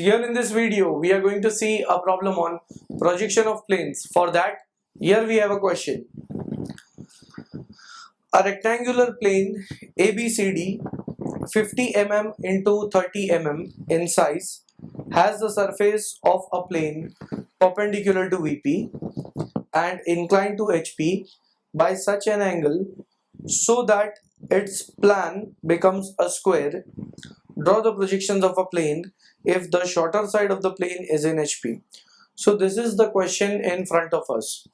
here in this video we are going to see a problem on projection of planes. For that, here we have a question. A rectangular plane ABCD 50 mm into 30 mm in size has the surface of a plane perpendicular to VP and inclined to HP by such an angle so that its plan becomes a square. Draw the projections of a plane if the shorter side of the plane is in HP. So this is the question in front of us.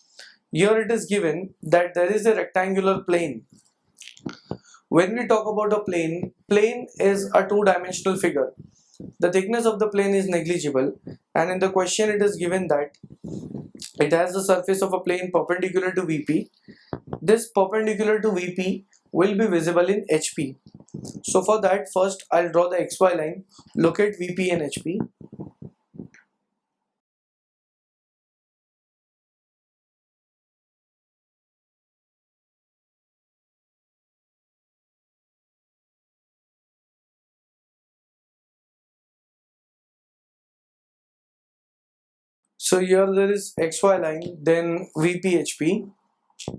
Here it is given that there is a rectangular plane. When we talk about a plane is a two-dimensional figure. The thickness of the plane is negligible, and in the question it is given that it has the surface of a plane perpendicular to VP. This perpendicular to VP will be visible in HP. So for that, first I'll draw the XY line, locate VP and HP. So here there is XY line, then VP HP.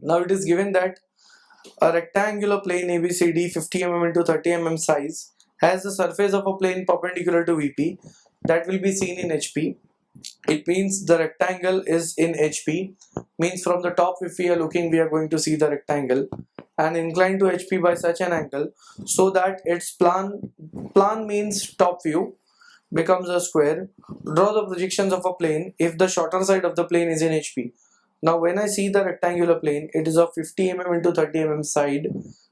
Now it is given that a rectangular plane ABCD 50 mm into 30 mm size has the surface of a plane perpendicular to VP that will be seen in HP. It means the rectangle is in HP, means from the top if we are looking we are going to see the rectangle, and inclined to HP by such an angle so that its plan means top view, becomes a square. Draw the projections of a plane if the shorter side of the plane is in HP. Now when I see the rectangular plane, it is of 50 mm into 30 mm side,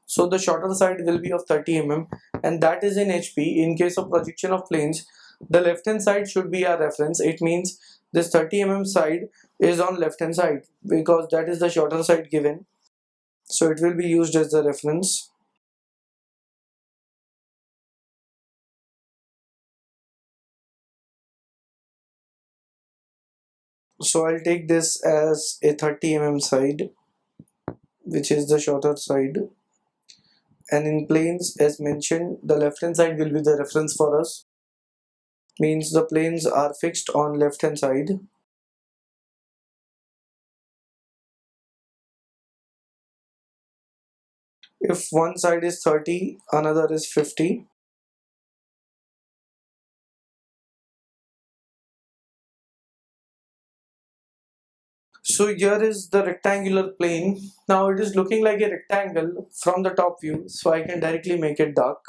so the shorter side will be of 30 mm and that is in HP. In case of projection of planes, the left hand side should be our reference. It means this 30 mm side is on left hand side because that is the shorter side given, so it will be used as the reference. So I'll take this as a 30 mm side, which is the shorter side, and in planes as mentioned the left hand side will be the reference for us, means the planes are fixed on left hand side. If one side is 30, another is 50. So here is the rectangular plane. Now it is looking like a rectangle from the top view, so I can directly make it dark.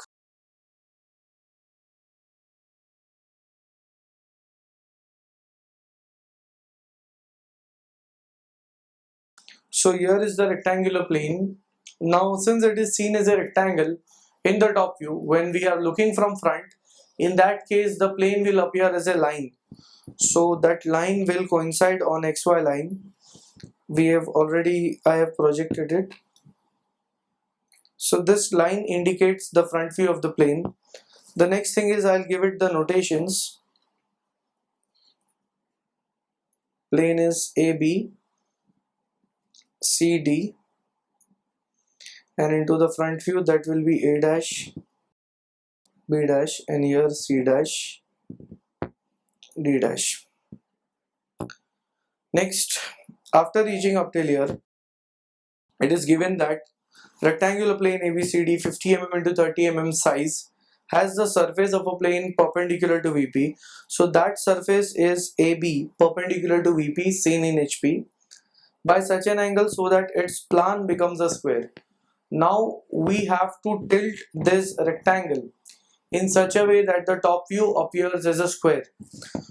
So here is the rectangular plane. Now since it is seen as a rectangle in the top view, when we are looking from front, in that case the plane will appear as a line. So that line will coincide on XY line. I have projected it. So this line indicates the front view of the plane. The next thing is I'll give it the notations. Plane is AB, CD, and into the front view that will be A dash, B dash, and here C dash, D dash. Next, after reaching up till here, it is given that rectangular plane ABCD 50 mm into 30 mm size has the surface of a plane perpendicular to VP. So that surface is AB perpendicular to VP seen in HP by such an angle so that its plan becomes a square. Now we have to tilt this rectangle in such a way that the top view appears as a square.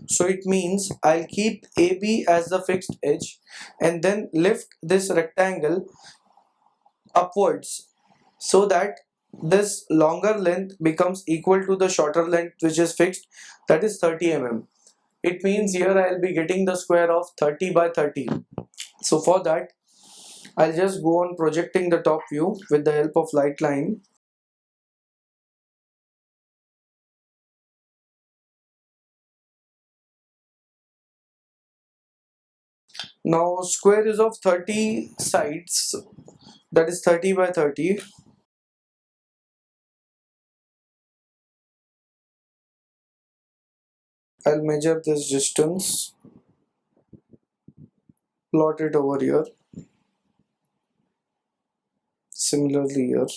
So it means I'll keep AB as the fixed edge and then lift this rectangle upwards so that this longer length becomes equal to the shorter length which is fixed, that is 30 mm. It means here I'll be getting the square of 30 by 30. So for that I'll just go on projecting the top view with the help of light line. Now square is of 30 sides, that is 30 by 30. I'll measure this distance, plot it over here, similarly here.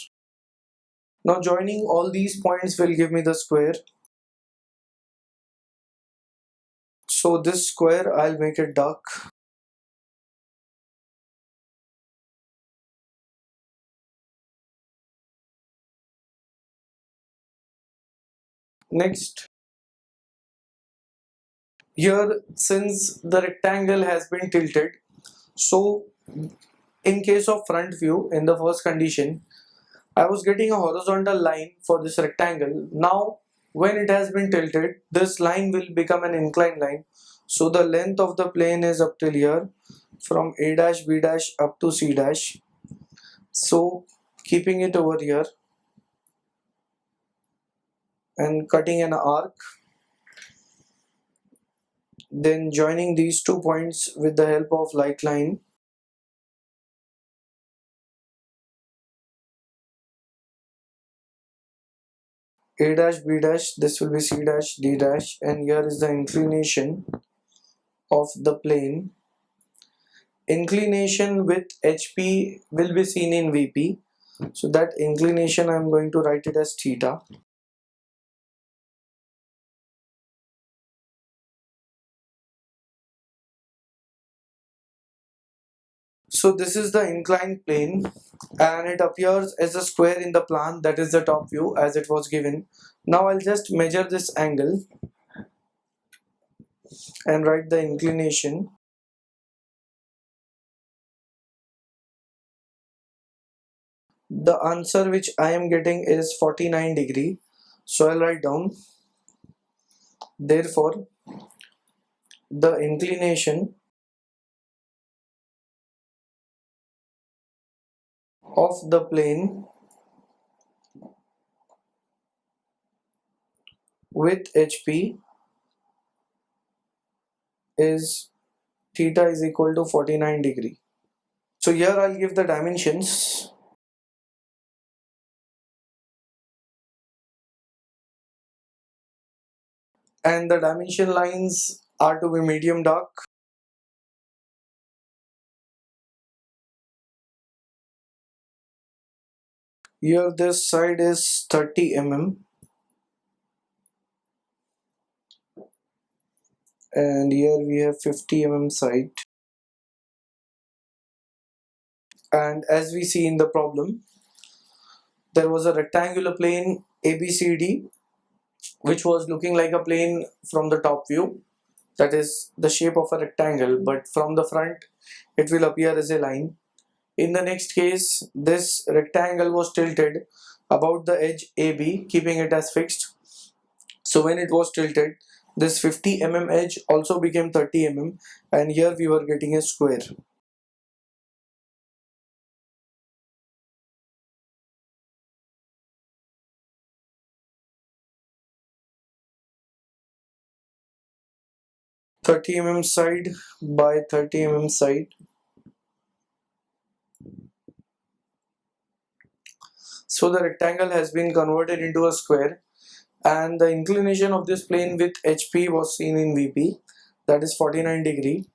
Now joining all these points will give me the square. So this square I'll make it dark. Next, here since the rectangle has been tilted, so in case of front view in the first condition, I was getting a horizontal line for this rectangle. Now when it has been tilted, this line will become an inclined line. So the length of the plane is up till here, from A dash B dash up to C dash. So keeping it over here and cutting an arc, then joining these 2 points with the help of light line. A dash B dash, this will be C dash D dash, and here is the inclination of the plane. Inclination with HP will be seen in VP, so that inclination I'm going to write it as theta. So this is the inclined plane and it appears as a square in the plan, that is the top view as it was given. Now I'll just measure this angle and write the inclination. The answer which I am getting is 49 degree. So I'll write down, therefore the inclination of the plane with HP is theta is equal to 49 degree. So here I'll give the dimensions, and the dimension lines are to be medium dark. Here this side is 30 mm and here we have 50 mm side. And as we see in the problem, there was a rectangular plane ABCD which was looking like a plane from the top view, that is the shape of a rectangle, but from the front it will appear as a line. In the next case, this rectangle was tilted about the edge AB, keeping it as fixed. So when it was tilted, this 50 mm edge also became 30 mm, and here we were getting a square. Thirty mm side by 30 mm side. So the rectangle has been converted into a square, and the inclination of this plane with HP was seen in VP, that is 49 degree.